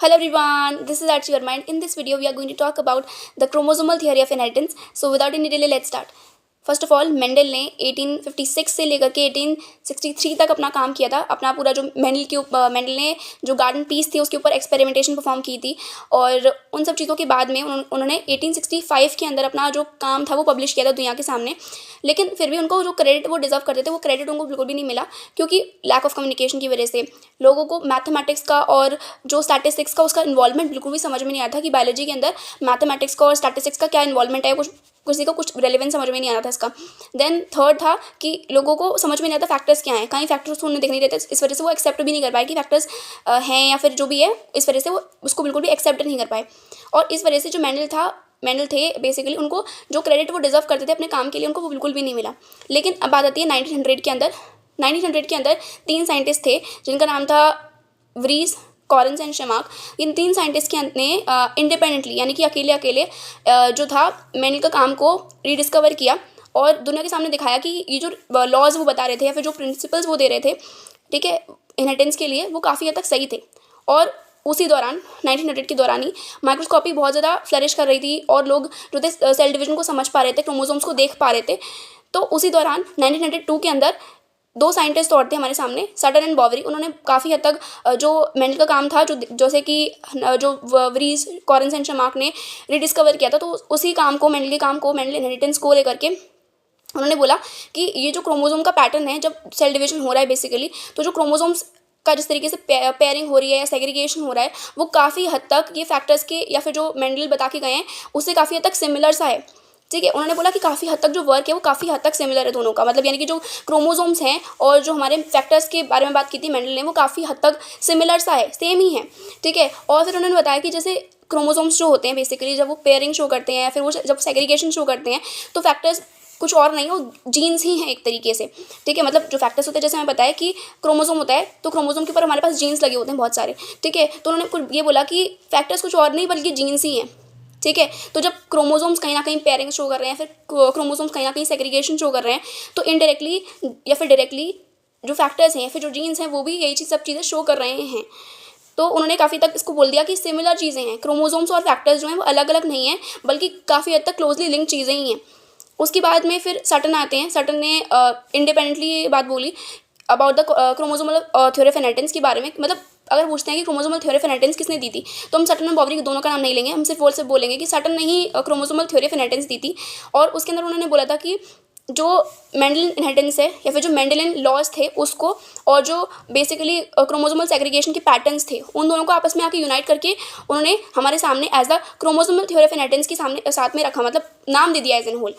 Hello everyone, this is Archie Your Mind. In this video, we are going to talk about the chromosomal theory of inheritance. So without any delay, let's start. First of all Mendel ने 1856 से लेकर के 1863 तक अपना काम किया था. अपना पूरा जो मेंडल ने जो गार्डन पीस थी उसके ऊपर एक्सपेरिमेंटेशन परफॉर्म की थी और उन सब चीज़ों के बाद में उन्होंने 1865 के अंदर अपना जो काम था वो पब्लिश किया था दुनिया के सामने. लेकिन फिर भी उनको जो क्रेडिट वो डिजर्व करते थे वो क्रेडिट उनको बिल्कुल भी नहीं मिला, क्योंकि लैक ऑफ कम्युनिकेशन की वजह से लोगों को मैथमेटिक्स का और जो स्टैटिस्टिक्स का उसका इन्वॉल्वमेंट बिल्कुल भी समझ में नहीं आता कि बायोलॉजी के अंदर मैथमेटिक्स का और स्टैटिस्टिक्स का क्या इन्वॉल्वमेंट है. किसी को कुछ रेलेवेंस समझ में नहीं आ रहा था इसका. देन थर्ड था कि लोगों को समझ में नहीं आता फैक्टर्स क्या हैं, कहीं फैक्टर्स उन्हें दिख नहीं देते, इस वजह से वो एक्सेप्ट भी नहीं कर पाए कि फैक्टर्स हैं या फिर जो भी है, इस वजह से वो उसको बिल्कुल भी एक्सेप्ट नहीं कर पाए. और इस वजह से जो मेंडल थे बेसिकली उनको जो क्रेडिट वो डिजर्व करते थे अपने काम के लिए उनको वो बिल्कुल भी नहीं मिला. लेकिन अब बात आती है 1900 के अंदर 3 साइंटिस्ट थे जिनका नाम था व्रीज, कॉरेंस एंड शमाक. इन 3 साइंटिस्ट ने इंडिपेंडेंटली यानी कि अकेले जो था मेंडल का काम को रीडिस्कवर किया और दुनिया के सामने दिखाया कि ये जो लॉज वो बता रहे थे या फिर जो प्रिंसिपल्स वो दे रहे थे, ठीक है, इनहेरिटेंस के लिए, वो काफ़ी हद तक सही थे. और उसी दौरान 1900 के दौरान ही माइक्रोस्कोपी बहुत ज़्यादा फ्लरिश कर रही थी और लोग जो थे सेल डिवीजन को समझ पा रहे थे, क्रोमोसोम्स को देख पा रहे थे. तो उसी दौरान 1902 के अंदर 2 साइंटिस्ट और थे हमारे सामने, सटन एंड बॉवरी. उन्होंने काफ़ी हद तक जो मेंडल का काम था जैसे कि जो व्रीज, कॉरेंस एंड शमाक ने रीडिस्कवर किया था, तो उसी काम को, मेंडल के काम को, मेंडल इनहेरिटेंस को लेकर के उन्होंने बोला कि ये जो क्रोमोसोम का पैटर्न है जब सेल डिवीजन हो रहा है बेसिकली, तो जो क्रोमोसोम्स का जिस तरीके से पेयरिंग हो रही है या सेग्रीगेशन हो रहा है वो काफ़ी हद तक ये फैक्टर्स के या फिर जो मेंडल बता के गए हैं उससे काफ़ी हद तक सिमिलर सा है. ठीक है, उन्होंने बोला कि काफ़ी हद तक जो वर्क है वो काफ़ी हद तक सिमिलर है दोनों का, मतलब यानी कि जो क्रोमोसोम्स हैं और जो हमारे फैक्टर्स के बारे में बात की थी मेंडल ने, वो काफ़ी हद तक सिमिलर सा है, सेम ही है. ठीक है, और फिर उन्होंने बताया कि जैसे क्रोमोसोम्स जो होते हैं बेसिकली जब वो पेयरिंग शो करते हैं या फिर वो जब सेग्रीगेशन शो करते हैं तो फैक्टर्स कुछ और नहीं, वो जीन्स ही हैं एक तरीके से. ठीक है, मतलब जो फैक्टर्स होते हैं, जैसे हमें बताया कि क्रोमोसोम होता है तो क्रोमोसोम के ऊपर हमारे पास जीन्स लगे होते हैं बहुत सारे. ठीक है, तो उन्होंने ये बोला कि फैक्टर्स कुछ और नहीं बल्कि जीन्स ही हैं. ठीक है, तो जब क्रोमोसोम्स कहीं ना कहीं पेयरिंग शो कर रहे हैं, फिर क्रोमोसोम्स कहीं ना कहीं सेग्रीगेशन शो कर रहे हैं, तो इनडायरेक्टली या फिर डायरेक्टली जो फैक्टर्स हैं फिर जो जीन्स हैं वो भी यही सब चीज़ें शो कर रहे हैं. तो उन्होंने काफ़ी तक इसको बोल दिया कि सिमिलर चीज़ें हैं, क्रोमोसोम्स और फैक्टर्स जो हैं वो अलग अलग नहीं हैं बल्कि काफ़ी हद तक क्लोजली लिंक चीज़ें ही हैं. उसके बाद में फिर सटन आते हैं. सटन ने इंडिपेंडेंटली ये बात बोली about the chromosomal theory of inheritance के बारे में. मतलब अगर पूछते हैं कि क्रोमोसोमल थ्योरी ऑफ इनहेरिटेंस किसने दी थी, तो हम सटन और बॉवरी दोनों का नाम नहीं लेंगे, हम सिर्फ बोलेंगे कि सटन ने ही क्रोमोसोमल थ्योरी ऑफ इनहेरिटेंस दी थी. और उसके अंदर उन्होंने बोला था कि जो मेंडलियन इनहेरिटेंस है या फिर जो मेंडलियन लॉज थे उसको और जो बेसिकली क्रोमोसोमल सेग्रीगेशन के पैटर्न्स थे उन दोनों को आपस में आके यूनाइट करके उन्होंने हमारे सामने as the chromosomal theory of inheritance के साथ में रखा, मतलब नाम दे दिया एज एन होल.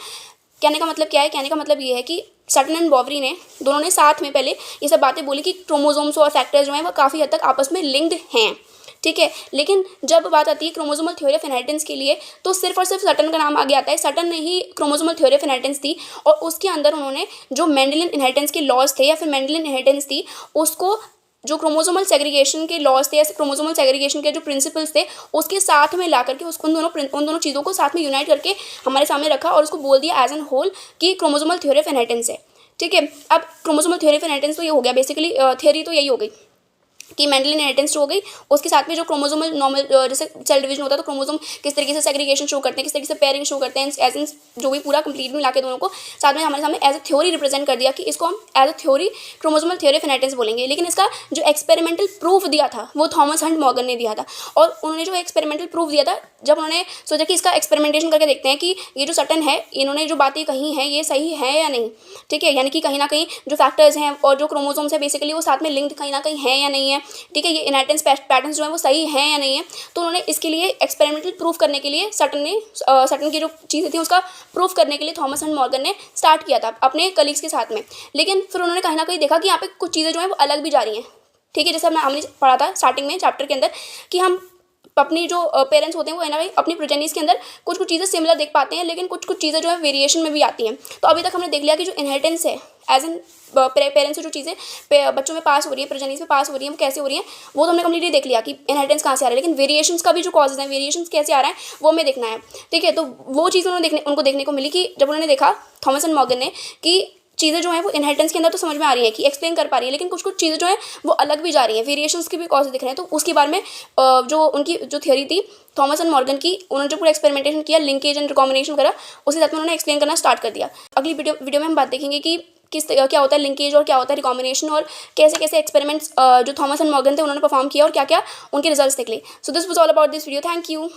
कहने का मतलब क्या है? कहने का मतलब ये है कि सटन एंड बॉवरी ने दोनों ने साथ में पहले ये सब बातें बोली कि क्रोमोसोम्स और फैक्टर्स जो हैं वो काफ़ी हद तक आपस में लिंक्ड हैं. ठीक है, लेकिन जब बात आती है क्रोमोसोमल थ्योरी ऑफ इनहेरिटेंस के लिए तो सिर्फ और सिर्फ सटन का नाम आगे आता है. सटन ने ही क्रोमोसोमल थ्योरी ऑफ इनहेरिटेंस दी और उसके अंदर उन्होंने जो मेंडलियन इनहेरिटेंस के लॉज थे या फिर मेंडलियन इनहेरिटेंस थी उसको जो क्रोमोसोमल सेग्रीगेशन के लॉज थे या क्रोमोसोमल सेग्रीगेशन के जो प्रिंसिपल्स थे उसके साथ में ला करके उन दोनों चीज़ों को साथ में यूनाइट करके हमारे सामने रखा और उसको बोल दिया एज एन होल कि क्रोमोसोमल थ्योरी ऑफ इनहेरिटेंस है. ठीक है, अब क्रोमोसोमल थ्योरी ऑफ इनहेरिटेंस तो ये हो गया, बेसिकली थ्योरी तो यही हो गई कि मेंडलियन इनहेरिटेंस हो गई. उसके साथ में जो क्रोमोसोमल नॉर्मल जैसे सेल डिवीजन होता है तो क्रोमोसोम किस तरीके से सेग्रीगेशन शो करते हैं, किस तरीके से पेयरिंग शो करते हैं, एज इन जो भी पूरा कंप्लीट मिला के दोनों को साथ में हमारे सामने एज अ थ्योरी रिप्रेजेंट कर दिया कि इसको हम as a theory chromosomal theory of inheritance बोलेंगे. लेकिन इसका जो एक्सपेरिमेंटल प्रूफ दिया था वो थॉमस हंट मॉर्गन ने दिया था. और उन्होंने जो एक्सपेरिमेंटल प्रूफ दिया था, जब उन्होंने सोचा कि इसका एक्सपेरिमेंटेशन करके देखते हैं कि ये जो सटन है इन्होंने जो बातें कही हैं ये सही है या नहीं. ठीक है, यानी कि कहीं ना कहीं जो फैक्टर्स हैं और जो क्रोमोसोम्स है बेसिकली वो साथ में लिंक्ड कहीं ना कहीं है या नहीं है. ठीक है, ये इनहेरिटेंस पैटर्न्स जो है वो सही हैं या नहीं है. तो उन्होंने इसके लिए एक्सपेरिमेंटल प्रूफ करने के लिए सटन की जो चीज़ें थी उसका प्रूफ करने के लिए थॉमस एंड मॉर्गन ने स्टार्ट किया था अपने कलीग्स के साथ में. लेकिन फिर उन्होंने कहीं ना कहीं देखा कि यहाँ पे कुछ चीज़ें जो हैं वो अलग भी जा रही हैं. ठीक है, जैसे हमने पढ़ा था स्टार्टिंग में चैप्टर के अंदर कि हम अपनी जो पेरेंट्स होते हैं वो है ना भाई अपनी प्रोजेनिस के अंदर कुछ चीज़ें सिमिलर देख पाते हैं, लेकिन कुछ चीज़ें जो है वेरिएशन में भी आती हैं. तो अभी तक हमने देख लिया कि जो इनहेरिटेंस है एज एन पेरेंट्स से जो चीज़ें बच्चों में पास हो रही है, प्रोजेनिस में पास हो रही है, वो कैसे हो रही हैं वो तो हमने कम्प्लीटली देख लिया कि इनहेरिटेंस कहाँ से आ रहा है. लेकिन वेरिएशंस का भी जो कॉजेज हैं, वेरिएशंस कैसे आ रहा है वो हमें देखना है. ठीक है, तो वो चीज़ उनको देखने को मिली कि जब उन्होंने देखा थॉमस एंड मॉर्गन ने कि चीज़ें जो हैं वो इनहेरिटेंस के अंदर तो समझ में आ रही हैं कि एक्सप्लेन कर पा रही है, लेकिन कुछ कुछ चीज़ें जो हैं वो अलग भी जा रही हैं, वेरिएशंस की भी कॉज दिख रहे हैं। तो उसके बारे में जो उनकी जो थ्योरी थी थॉमस एंड मॉर्गन की, उन्होंने जो पूरा एक्सपेरिमेंटेशन किया, लिंकेज एंड रिकॉम्बिनेशन करा, उसी साथ में उन्होंने एक्सप्लेन करना स्टार्ट कर दिया। अगली वीडियो में हम बात देखेंगे कि क्या होता है लिंकेज और क्या होता है रिकॉम्बिनेशन, और कैसे कैसे एक्सपेरिमेंट्स जो थॉमस एंड मॉर्गन थे उन्होंने परफॉर्म किया और क्या क्या उनके रिजल्ट्स निकले। So this was all about this video. Thank you.